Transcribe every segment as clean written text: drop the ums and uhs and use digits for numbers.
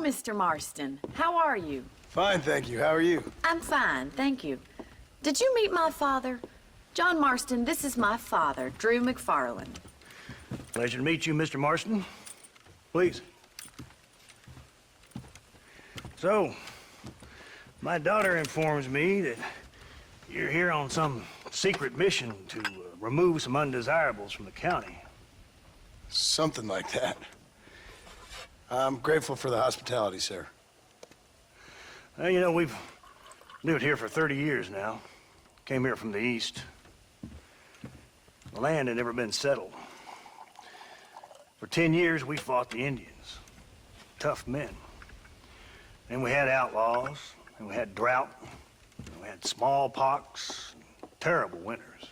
Mr. Marston. How are you? Fine, thank you. How are you? I'm fine, thank you. Did you meet my father? John Marston, this is my father, Drew McFarland. Pleasure to meet you, Mr. Marston. Please. So, my daughter informs me that you're here on some secret mission to remove some undesirables from the county. Something like that. I'm grateful for the hospitality, sir. Well, you know, we've lived here for 30 years now. Came here from the east. The land had never been settled. For 10 years, we fought the Indians. Tough men. Then we had outlaws, and we had drought, and we had smallpox, and terrible winters,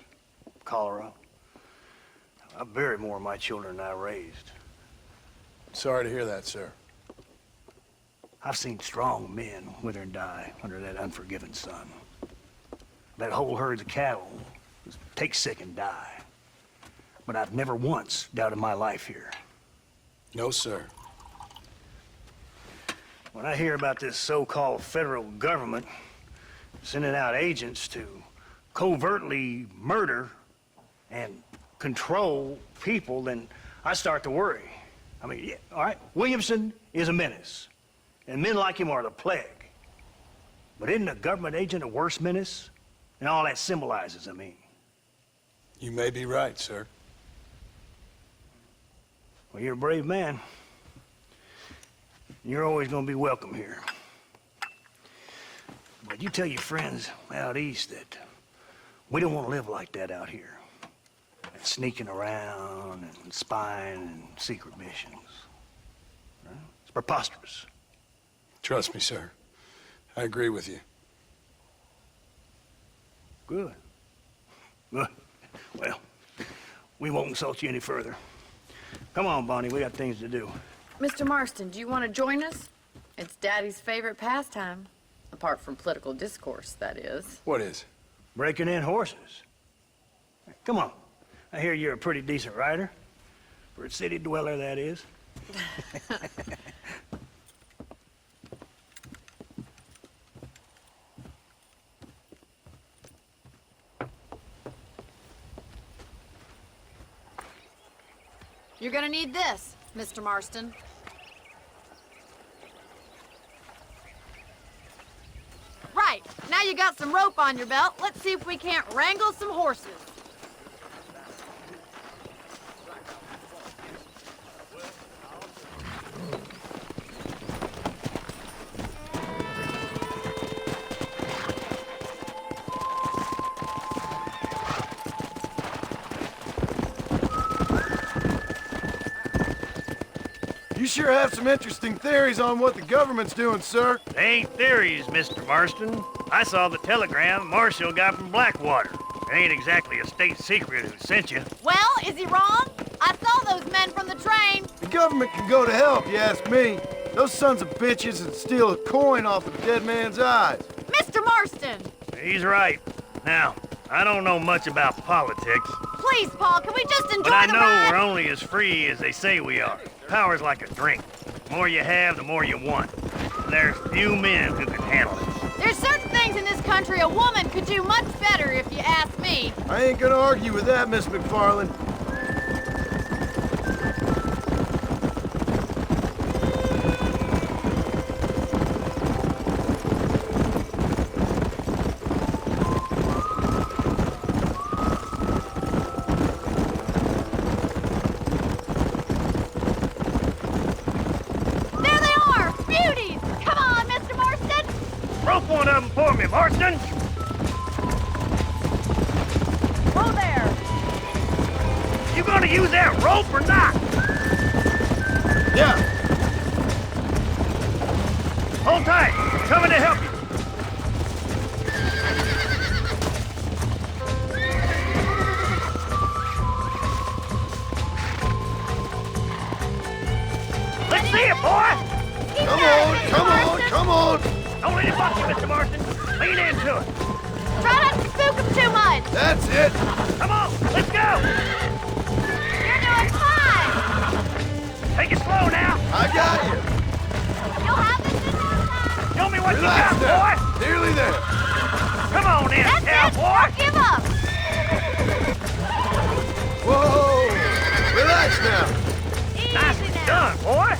cholera. I buried more of my children than I raised. Sorry to hear that, sir. I've seen strong men wither and die under that unforgiving sun. That whole herds of cattle just take sick and die. But I've never once doubted my life here. No, sir. When I hear about this so-called federal government sending out agents to covertly murder and control people, then I start to worry. I mean, yeah, all right, Williamson is a menace, and men like him are the plague. But isn't a government agent a worse menace? And all that symbolizes, I mean. You may be right, sir. Well, you're a brave man. You're always gonna be welcome here. But you tell your friends out east that we don't want to live like that out here. Sneaking around and spying and secret missions. Right? It's preposterous. Trust me, sir. I agree with you. Good. Good. Well, we won't insult you any further. Come on, Bonnie, we got things to do. Mr. Marston, do you want to join us? It's Daddy's favorite pastime. Apart from political discourse, that is. What is? Breaking in horses. Come on. I hear you're a pretty decent rider. For a city dweller, that is. You're gonna need this, Mr. Marston. Right, now you got some rope on your belt. Let's see if we can't wrangle some horses. You sure have some interesting theories on what the government's doing, sir. They ain't theories, Mr. Marston. I saw the telegram Marshall got from Blackwater. It ain't exactly a state secret who sent you. Well, is he wrong? I saw those men from the train. The government can go to hell if you ask me. Those sons of bitches would steal a coin off a dead man's eyes. Mr. Marston! He's right. Now, I don't know much about politics, Please, Paul, can we just enjoy but I the know ride? we're only as free as they say we are. Power's like a drink. The more you have, the more you want. There's few men who can handle it. There's certain things in this country a woman could do much better, if you ask me. I ain't gonna argue with that, Miss McFarland. There they are! Beauties! Come on, Mr. Marston! Rope one of them for me, Marston! Whoa there! You gonna use that rope or not? Yeah. Hold tight. I'm coming to help you. Let's see it, boy! Keep Come going, on, Mr. come on, Marston. come on. Don't let it buck you, Mr. Marston. Lean into it. Try not to spook him too much! That's it. Come on, let's go! You're doing fine! Take it slow now. I got you. You'll have what Relax you got, now. boy! Nearly there. Come on in, That's it! cowboy! Don't give up! Whoa! Relax now. Nice Easy and now. done, boy!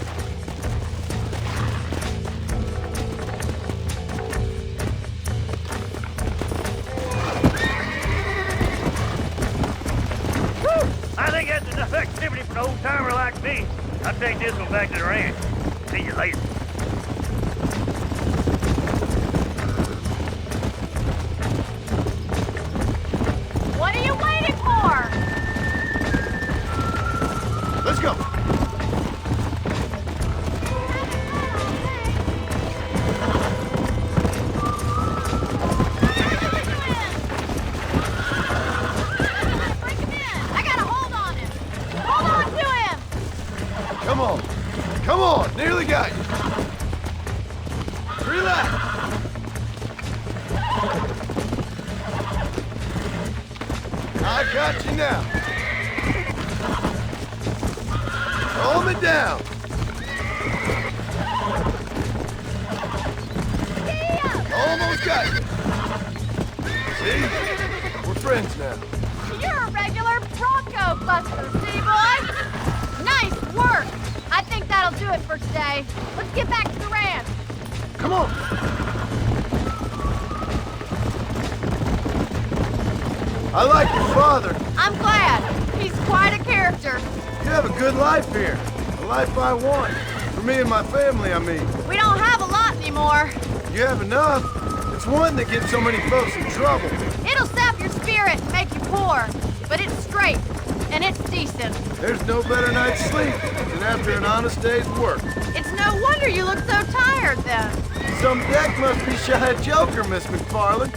Whew! I think that's enough activity for an old-timer like me. I'll take this one back to the ranch. See you later. What are you waiting for? Let's go. Bring him in. I got a hold on him. Hold on to him. Come on. Come on. Nearly got you. Relax. I got you now. Calm it down. Almost got you. See? We're friends now. You're a regular Bronco buster, see, boy? Nice work. I think that'll do it for today. Let's get back to the ranch. Come on. I like your father. I'm glad. He's quite a character. You have a good life here. A life I want. For me and my family, I mean. We don't have a lot anymore. You have enough. It's one that gets so many folks in trouble. It'll sap your spirit and make you poor. But it's straight, and it's decent. There's no better night's sleep than after an honest day's work. It's no wonder you look so tired, then. Some deck must be shy of Joker, Miss McFarland.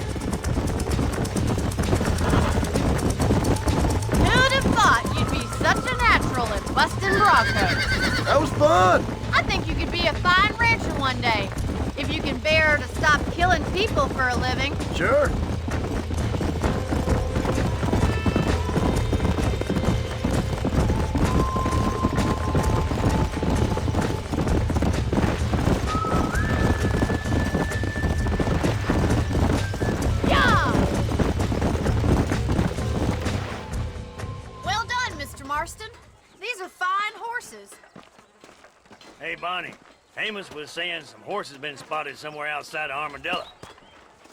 Who'd have thought you'd be such a natural at busting Broncos? That was fun. I think you could be a fine rancher one day, if you can bear to stop killing people for a living. Sure. Yeah! Well done, Mr. Marston. These are fine horses. Hey, Bonnie. Amos was saying some horses been spotted somewhere outside of Armadillo.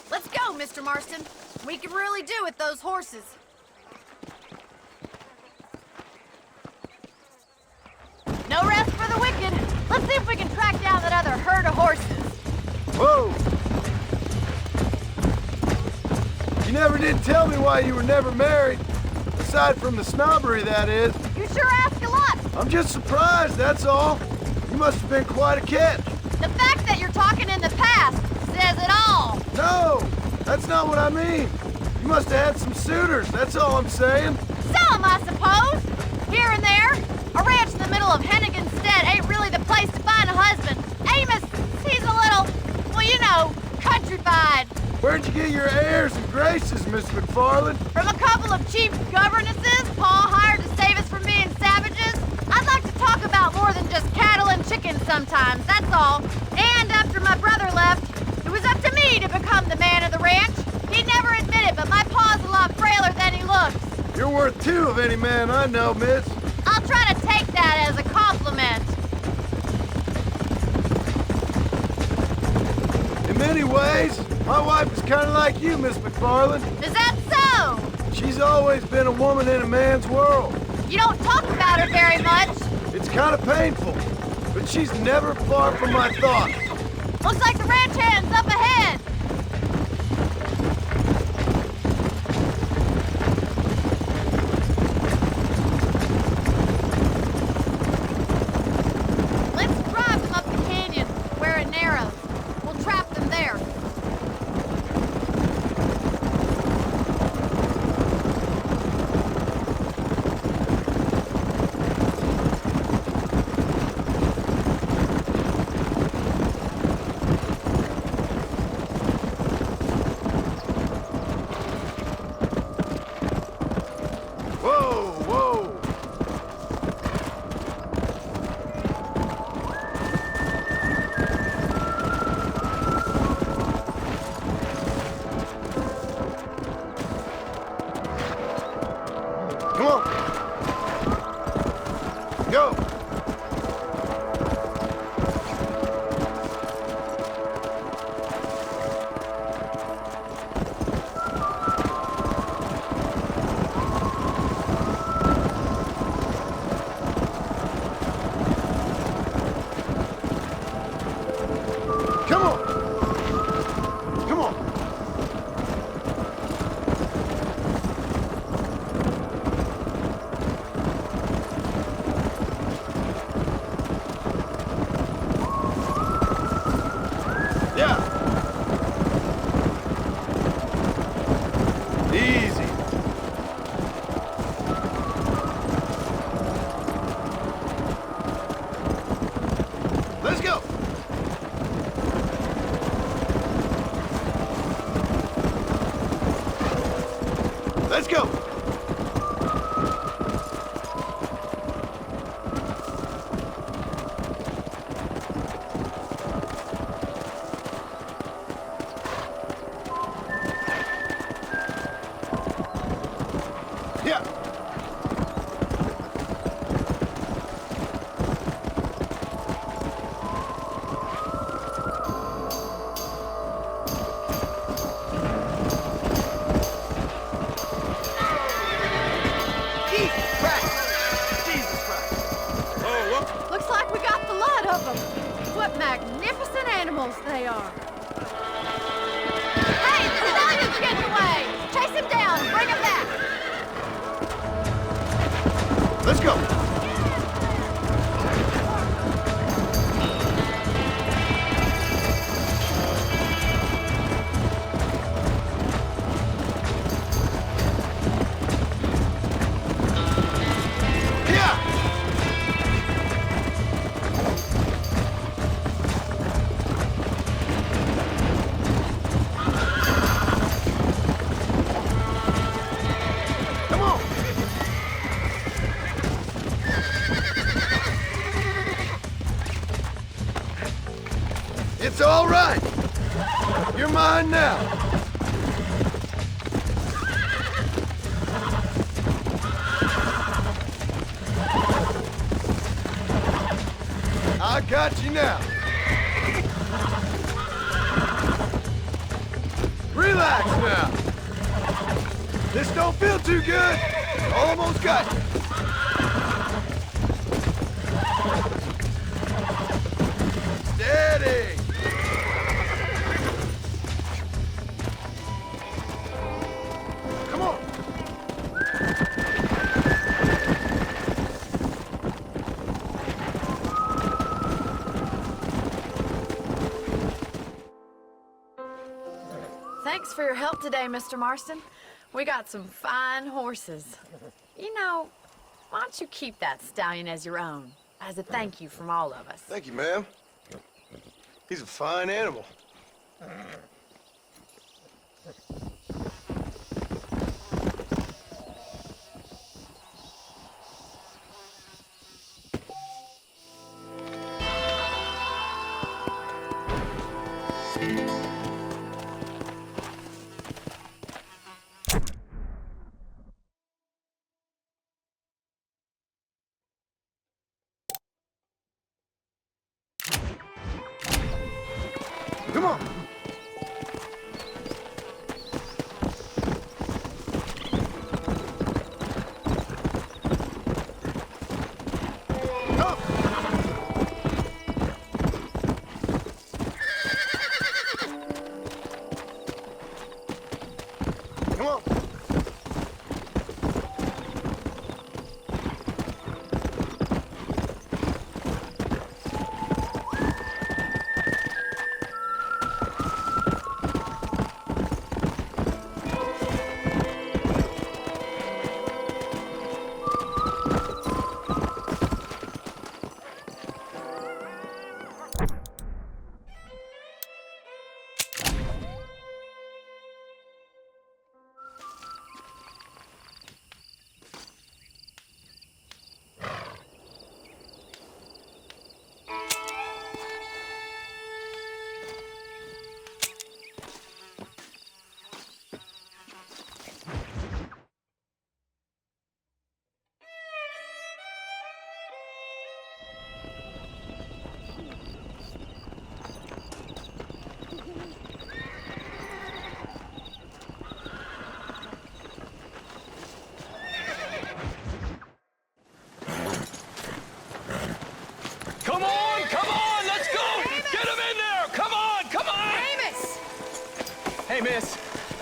Let's go, Mr. Marston. We can really do with those horses. No rest for the wicked. Let's see if we can track down that other herd of horses. Whoa. You never did tell me why you were never married. Aside from the snobbery, that is. You sure ask a lot. I'm just surprised, that's all. You must have been quite a catch. The fact that you're talking in the past says it all. No, that's not what I mean. You must have had some suitors, that's all I'm saying. Some, I suppose. Here and there. A ranch in the middle of Hennigan's Stead ain't really the place to find a husband. Amos, he's a little, well, you know, countrified. Where'd you get your airs and graces, Miss McFarland? From a couple of cheap governesses Paul hired to save us from being savages. I'd like to talk about more than just cattle and chickens sometimes, that's all. And after my brother left, it was up to me to become the man of the ranch. He never admitted, but my paw's a lot frailer than he looks. You're worth two of any man I know, miss. I'll try to take that as a compliment. In many ways, my wife is kind of like you, Miss McFarland. Is that so? She's always been a woman in a man's world. You don't talk about her very much. It's kind of painful, but she's never far from my thoughts. Looks like the ranch hand's up ahead. Let's drive them up the canyon where it narrows. We'll trap them there. Come on. Go. Come on. Come on. Yeah. Easy. Let's go. Let's go. Yeah. Jesus Christ! Jesus Christ! Looks like we got the lot of them. What magnificent animals they are. Hey, the stallion's getting away! Chase him down and bring him back! Let's go. Yeah. Come on. It's all right. You're mine now. I got you now. Relax now. This don't feel too good. Almost got you. Steady. Come on. Thanks for your help today, Mr. Marston. We got some fine horses. You know, why don't you keep that stallion as your own, as a thank you from all of us? Thank you, ma'am. He's a fine animal. Come on.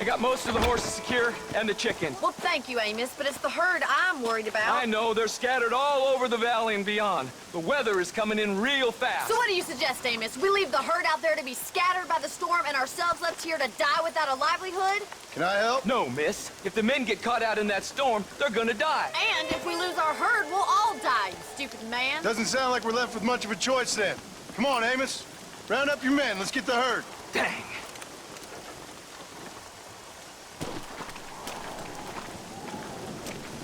I got most of the horses secure and the chicken. Well, thank you, Amos, but it's the herd I'm worried about. I know, they're scattered all over the valley and beyond. The weather is coming in real fast. So what do you suggest, Amos? We leave the herd out there to be scattered by the storm and ourselves left here to die without a livelihood? Can I help? No, miss. If the men get caught out in that storm, they're gonna die. And if we lose our herd, we'll all die, you stupid man. Doesn't sound like we're left with much of a choice then. Come on, Amos. Round up your men. Let's get the herd. Dang.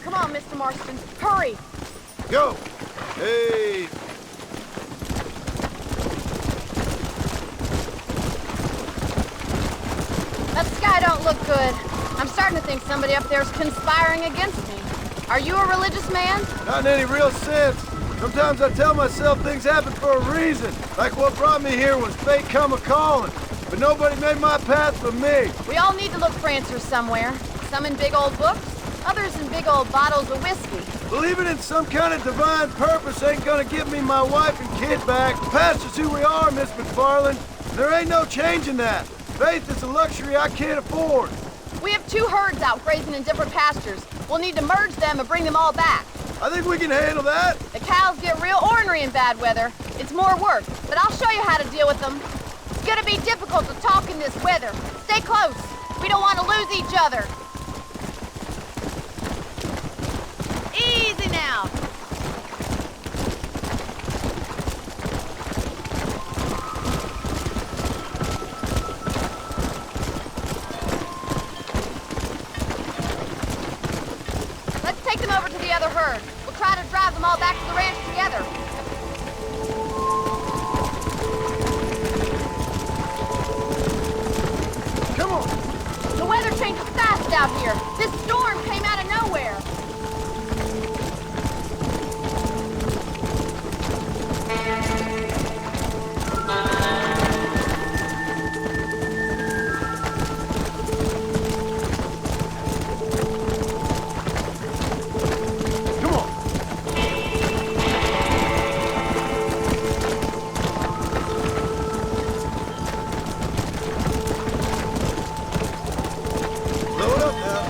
Come on, Mr. Marston. Hurry! Go! Hey! That sky don't look good. I'm starting to think somebody up there's conspiring against me. Are you a religious man? Not in any real sense. Sometimes I tell myself things happen for a reason. Like what brought me here was fate come a-calling. But nobody made my path for me. We all need to look for answers somewhere. Some in big old books, others in big old bottles of whiskey. Believing in some kind of divine purpose ain't gonna give me my wife and kid back. The past is who we are, Miss McFarland. There ain't no changing that. Faith is a luxury I can't afford. We have 2 herds out grazing in different pastures. We'll need to merge them and bring them all back. I think we can handle that. The cows get real ornery in bad weather. It's more work, but I'll show you how to deal with them. It's gonna be difficult to talk in this weather. Stay close. We don't want to lose each other. Easy now. Let's take them over to the other herd. We'll try to drive them all back to the ranch together. Come on. The weather changes fast out here. This storm came out of nowhere. Come on. Load up now.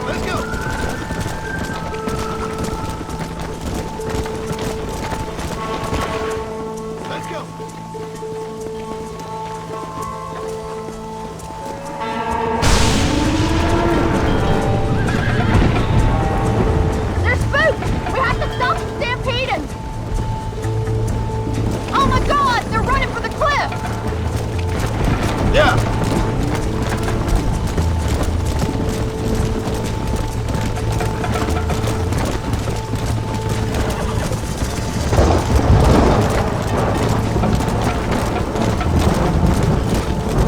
Let's go. Let's go. They're spooked! We have to stop them stampeding! Oh my god! They're running for the cliff! Yeah.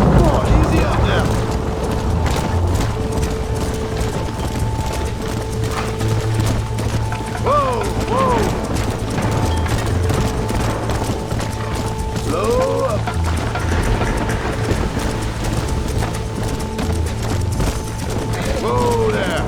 Come on, easy up now. Whoa, whoa. Slow up. Whoa there.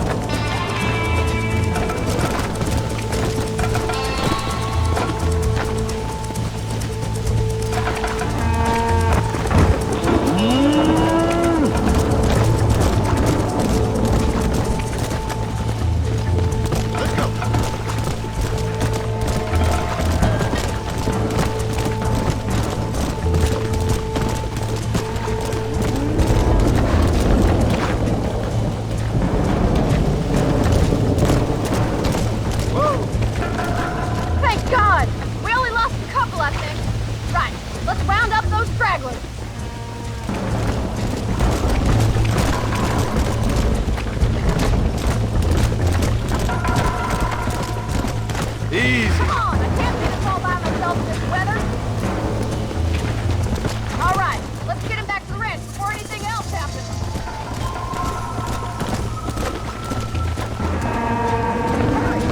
Let's go. Whoa. Thank God! We only lost a couple, I think. Right, let's round up those stragglers. Easy. Come on, I can't do this all by myself in this weather. All right, let's get him back to the ranch before anything else happens. Hurry,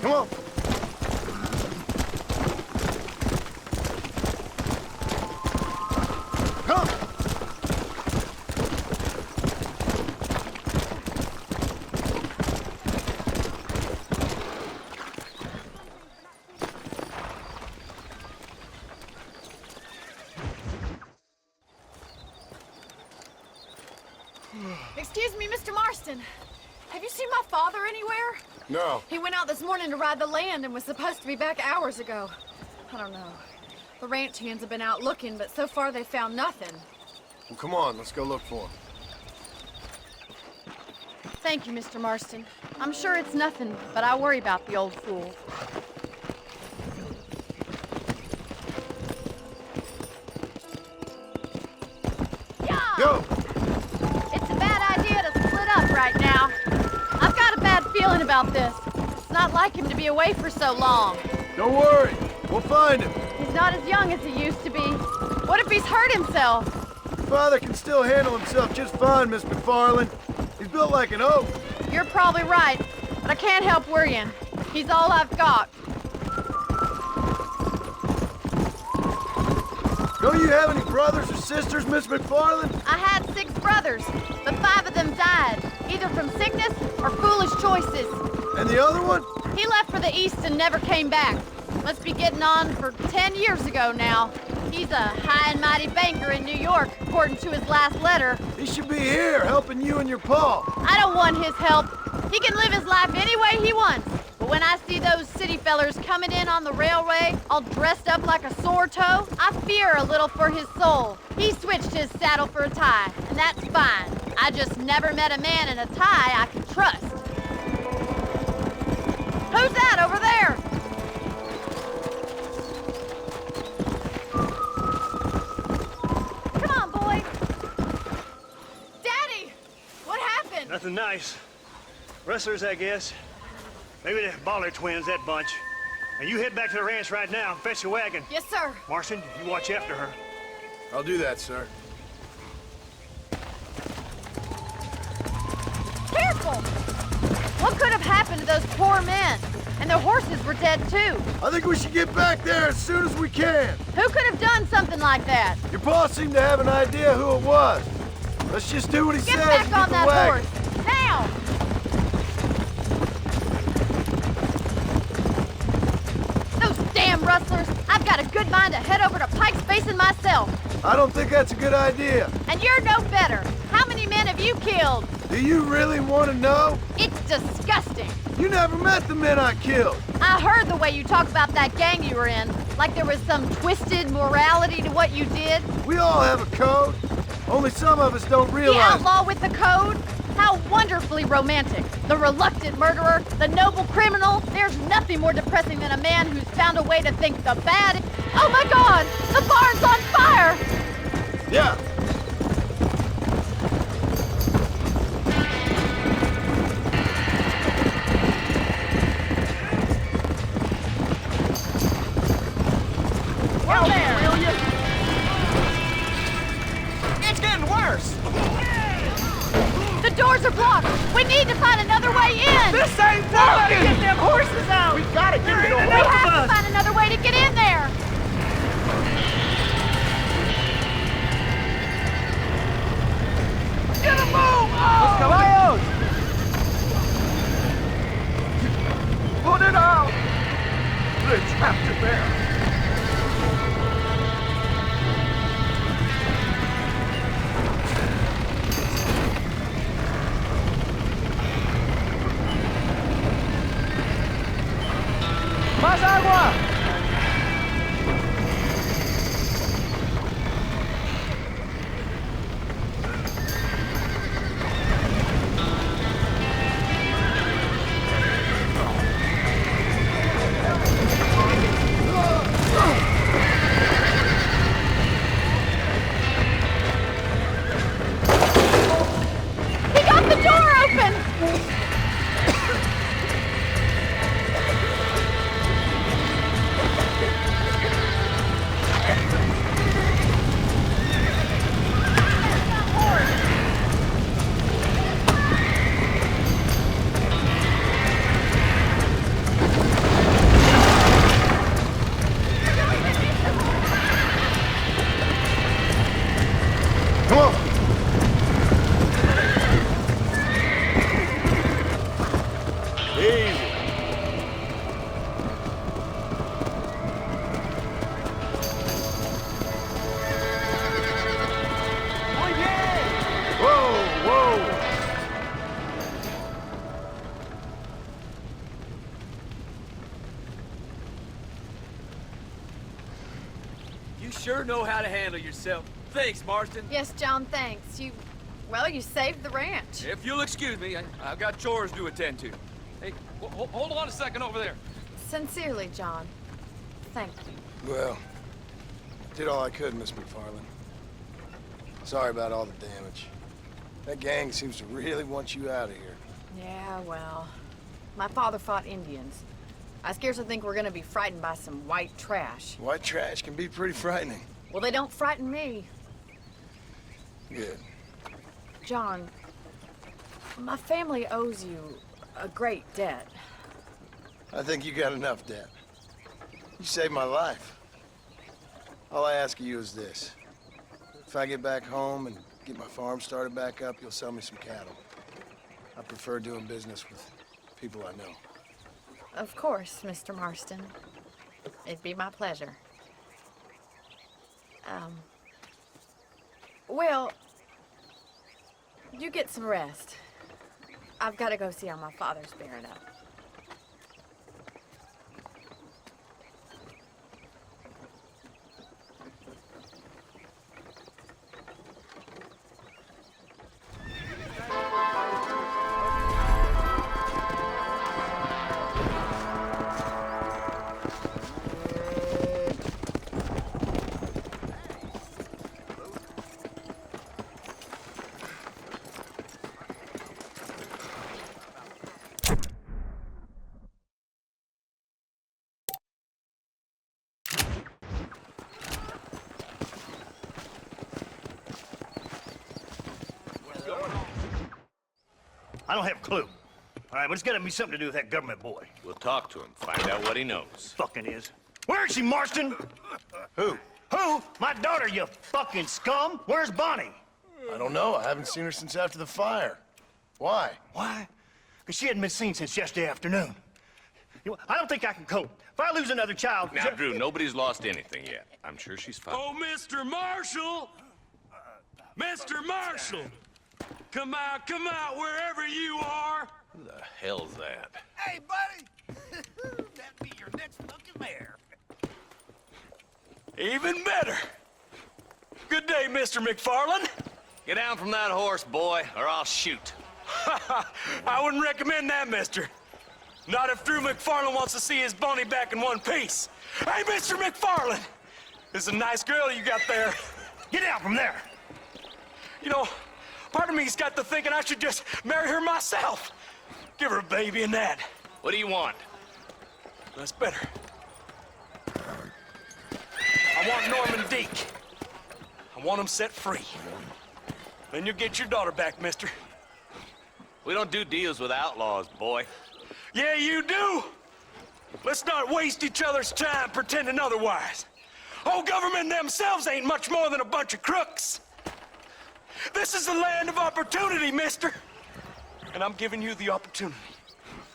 Come on. Come. Excuse me, Mr. Marston. Have you seen my father anywhere? No. He went out this morning to ride the land and was supposed to be back hours ago. I don't know. The ranch hands have been out looking, but so far they found nothing. Well, come on, let's go look for him. Thank you, Mr. Marston. I'm sure it's nothing, but I worry about the old fool. Go! It's a bad idea to split up right now. I've got a bad feeling about this. It's not like him to be away for so long. Don't worry, we'll find him. He's not as young as he used to be. What if he's hurt himself? Your father can still handle himself just fine, Miss McFarland. He's built like an oak. You're probably right, but I can't help worrying. He's all I've got. Don't you have any brothers or sisters, Miss McFarland? I had 6 brothers, but 5 of them died, either from sickness or foolish choices. And the other one? He left for the east and never came back. Must be getting on for 10 years ago now. He's a high and mighty banker in New York, according to his last letter. He should be here, helping you and your pa. I don't want his help. He can live his life any way he wants. But when I see those city fellers coming in on the railway, all dressed up like a sore toe, I fear a little for his soul. He switched his saddle for a tie, and that's fine. I just never met a man in a tie I could trust. Who's that over there? Come on, boy. Daddy! What happened? Nothing nice. Rustlers, I guess. Maybe the Baller twins, that bunch. And you head back to the ranch right now and fetch the wagon. Yes, sir. Marston, you watch after her. I'll do that, sir. Careful! What could have happened to those poor men? And their horses were dead too. I think we should get back there as soon as we can. Who could have done something like that? Your boss seemed to have an idea who it was. Let's just do what he Get says back and on get the that wagon. horse! Now! Those damn rustlers! I've got a good mind to head over to Pike's Basin myself. I don't think that's a good idea. And you're no better. How many men have you killed? Do you really want to know? It's disgusting. You never met the men I killed. I heard the way you talk about that gang you were in, like there was some twisted morality to what you did. We all have a code. Only some of us don't The realize. outlaw with the code? How wonderfully romantic. The reluctant murderer, the noble criminal. There's nothing more depressing than a man who's found a way to think the bad. Oh my God! The barn's on fire! Yeah. Well, there! It's getting worse! The doors are blocked! We need to find another way in! This ain't working! Get them horses out! We gotta get We have to find another way to get in there! Get a move! Los caballos! Put it out! They're trapped in there. Más agua! sure know how to handle yourself. Thanks, Marston. Yes, John, thanks. Well, you saved the ranch. If you'll excuse me, I've got chores to attend to. Hey, hold on a second over there. Sincerely, John. Thank you. Well, did all I could, Miss McFarland. Sorry about all the damage. That gang seems to really want you out of here. Yeah, well, my father fought Indians. I scarcely think we're gonna be frightened by some white trash. White trash can be pretty frightening. Well, they don't frighten me. Good. John, my family owes you a great debt. I think you got enough debt. You saved my life. All I ask of you is this. If I get back home and get my farm started back up, you'll sell me some cattle. I prefer doing business with people I know. Of course, Mr. Marston. It'd be my pleasure. Well, you get some rest. I've got to go see how my father's bearing up. I don't have a clue. All right, but it's gotta be something to do with that government boy. We'll talk to him, find out what he knows. Fucking is. Where is she, Marston? Who? Who? My daughter, you fucking scum! Where's Bonnie? I don't know. I haven't seen her since after the fire. Why? Why? Because she hadn't been seen since yesterday afternoon. You know, I don't think I can cope. If I lose another child... Now, Drew, nobody's lost anything yet. I'm sure she's fine. Oh, Mr. Marshall! Mr. Marshall! Come out, wherever you are! Who the hell's that? Hey, buddy! That'd be your next fucking mayor. Even better! Good day, Mr. McFarland. Get down from that horse, boy, or I'll shoot. I wouldn't recommend that, mister. Not if Drew McFarland wants to see his Bonnie back in one piece. Hey, Mr. McFarland! This is a nice girl you got there. Get out from there! You know, part of me's got to thinking I should just marry her myself. Give her a baby and that. What do you want? That's better. I want Norman Deke. I want him set free. Then you'll get your daughter back, mister. We don't do deals with outlaws, boy. Yeah, you do. Let's not waste each other's time pretending otherwise. Old government themselves ain't much more than a bunch of crooks. This is the land of opportunity, mister. And I'm giving you the opportunity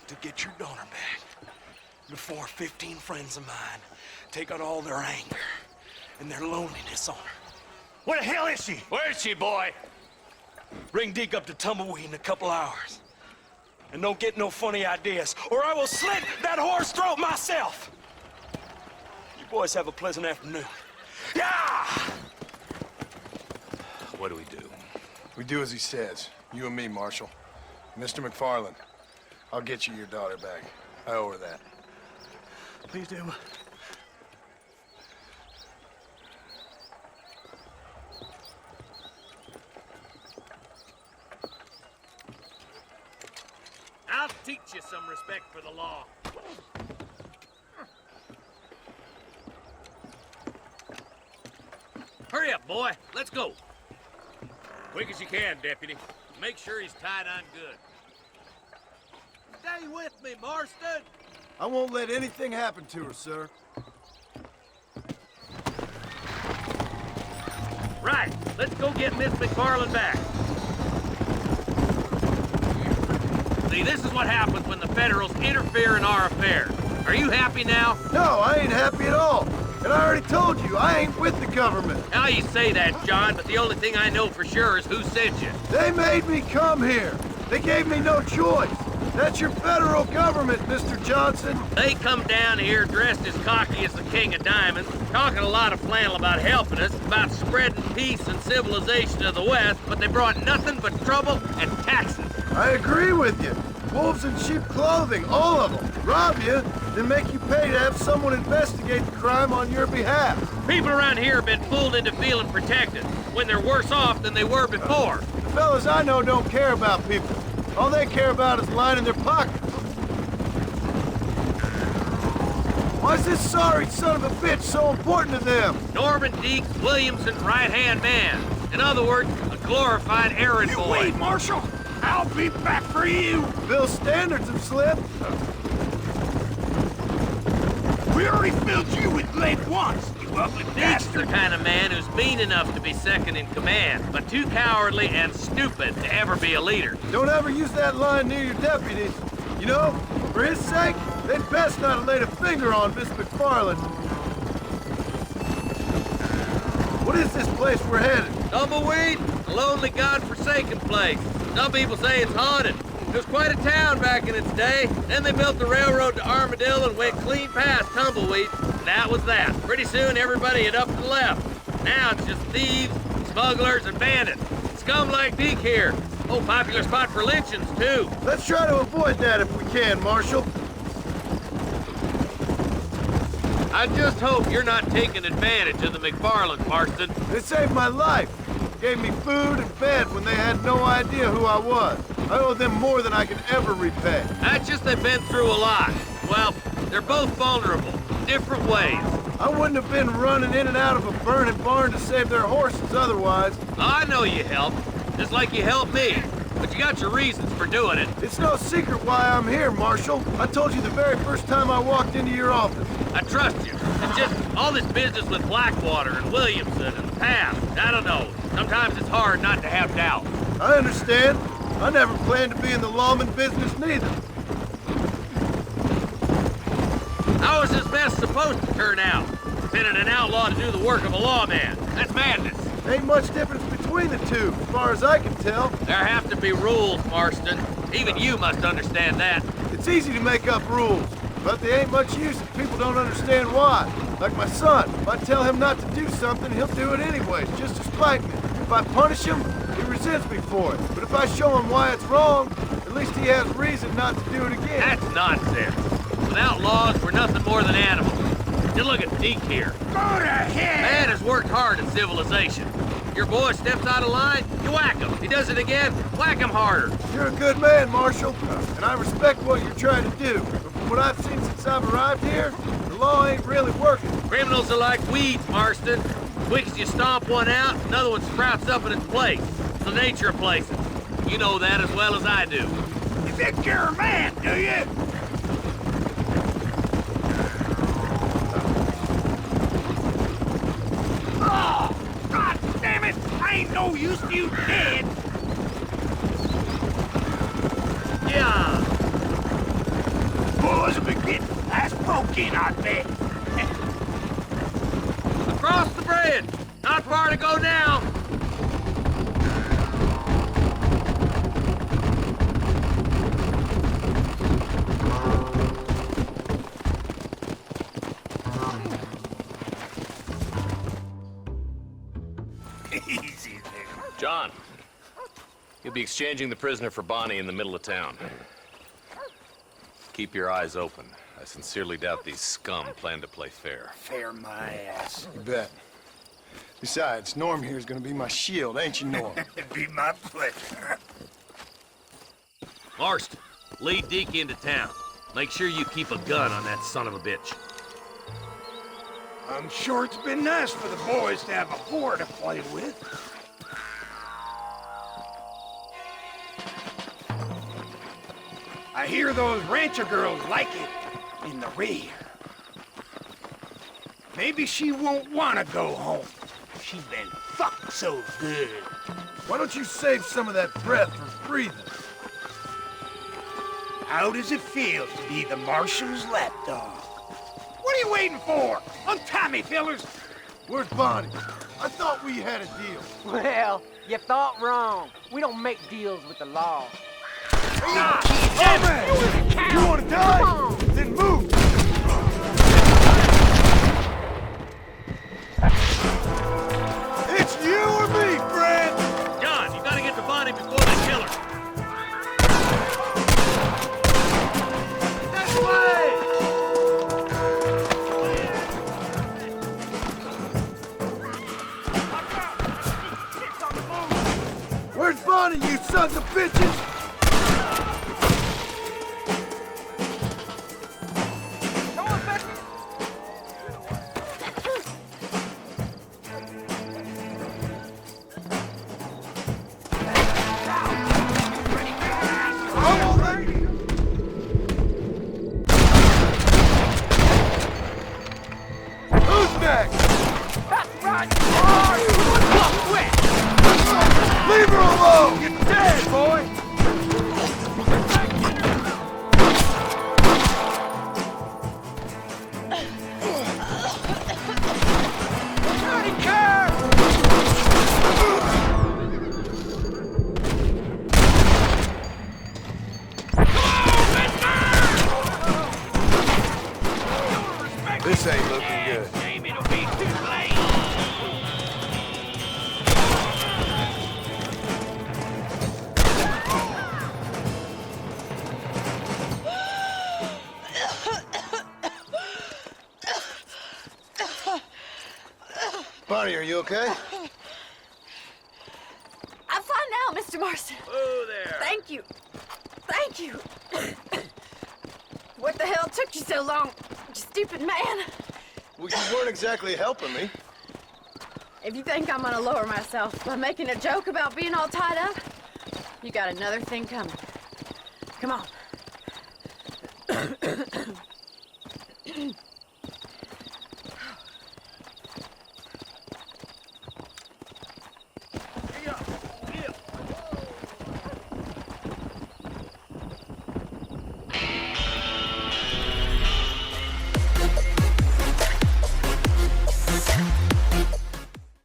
to get your daughter back before 15 friends of mine take out all their anger and their loneliness on her. Where the hell is she? Where is she, boy? Bring Deke up to Tumbleweed in a couple hours. And don't get no funny ideas, or I will slit that horse throat myself. You boys have a pleasant afternoon. Yeah! What do we do? We do as he says. You and me, Marshal. Mr. McFarland, I'll get you your daughter back. I owe her that. Please do. I'll teach you some respect for the law. Hurry up, boy. Let's go. Quick as you can, Deputy. Make sure he's tied on good. Stay with me, Marston. I won't let anything happen to her, sir. Right. Let's go get Miss McFarland back. See, this is what happens when the Federals interfere in our affairs. Are you happy now? No, I ain't happy at all. And I already told you, I ain't with the government. Now you say that, John, but the only thing I know for sure is who sent you. They made me come here. They gave me no choice. That's your federal government, Mr. Johnson. They come down here dressed as cocky as the King of Diamonds, talking a lot of flannel about helping us, about spreading peace and civilization to the West, but they brought nothing but trouble and taxes. I agree with you. Wolves in sheep clothing, all of them. Rob you, then make you pay to have someone investigate the crime on your behalf. People around here have been fooled into feeling protected, when they're worse off than they were before. The fellas I know don't care about people. All they care about is lining their pockets. Why is this sorry son of a bitch so important to them? Norman Deeks Williamson's right-hand man. In other words, a glorified errand boy. Wait, Marshal! I'll be back for you! Bill's standards have slipped. We already filled you with lead once, you ugly Deeks bastard! the kind of man who's mean enough to be second in command, but too cowardly and stupid to ever be a leader. Don't ever use that line near your deputies. You know, for his sake, they'd best not have laid a finger on Miss McFarland. What is this place we're headed? Tumbleweed, a lonely, god-forsaken place. Some people say it's haunted. It was quite a town back in its day. Then they built the railroad to Armadillo and went clean past Tumbleweed. And that was that. Pretty soon, everybody had up and left. Now it's just thieves, smugglers, and bandits. Scum like Deke here. Oh, popular spot for lynchings, too. Let's try to avoid that if we can, Marshal. I just hope you're not taking advantage of the McFarlands, Marston. They saved my life. Gave me food and bed when they had no idea who I was. I owe them more than I can ever repay. That's just they've been through a lot. Well, they're both vulnerable, different ways. I wouldn't have been running in and out of a burning barn to save their horses otherwise. I know you helped, just like you helped me. But you got your reasons for doing it. It's no secret why I'm here, Marshal. I told you the very first time I walked into your office. I trust you. It's just all this business with Blackwater and Williamson and the past. I don't know. Sometimes it's hard not to have doubt. I understand. I never planned to be in the lawman business neither. How is this mess supposed to turn out? Sending an outlaw to do the work of a lawman. That's madness. Ain't much difference between the two, as far as I can tell. There have to be rules, Marston. Even you must understand that. It's easy to make up rules, but they ain't much use if people don't understand why. Like my son, if I tell him not to do something, he'll do it anyways, just to spite me. If I punish him, he resents me for it. But if I show him why it's wrong, at least he has reason not to do it again. That's nonsense. Without laws, we're nothing more than animals. You look at Deke here. Go to hell! Man has worked hard at civilization. Your boy steps out of line, you whack him. He does it again, whack him harder. You're a good man, Marshal, and I respect what you're trying to do. But from what I've seen since I've arrived here, the law ain't really working. Criminals are like weeds, Marston. Quick as you stomp one out, another one sprouts up in its place. It's the nature of places. You know that as well as I do. You think you're a man, do you? Oh, God damn it! I ain't no use to you dead! Yeah. Boys have been getting last poking, I bet. Across the bridge. Not far to go now. Easy there. John, you'll be exchanging the prisoner for Bonnie in the middle of town. Keep your eyes open. I sincerely doubt these scum plan to play fair. Fair my ass. You bet. Besides, Norm here is gonna be my shield, ain't you, Norm? It'd be my pleasure. Marston, lead Deke into town. Make sure you keep a gun on that son of a bitch. I'm sure it's been nice for the boys to have a whore to play with. I hear those rancher girls like it in the rear. Maybe she won't want to go home. She's been fucked so good. Why don't you save some of that breath for breathing? How does it feel to be the Marshal's lapdog? What are you waiting for? Untie me, fellers! Where's Bonnie? I thought we had a deal. Well, you thought wrong. We don't make deals with the law. Oh, man! You wanna die? Then move! It's you or me, friend! John, you gotta get to Bonnie before they kill her. This way! Where's Bonnie, you sons of bitches? Who's next? Leave her alone! You're dead, boy! This ain't looking good. Bonnie, are you okay? I'm fine now, Mr. Marston. Whoa there. Thank you. Thank you. What the hell took you so long, you stupid man? Well, you weren't exactly helping me. If you think I'm gonna lower myself by making a joke about being all tied up, you got another thing coming. Come on.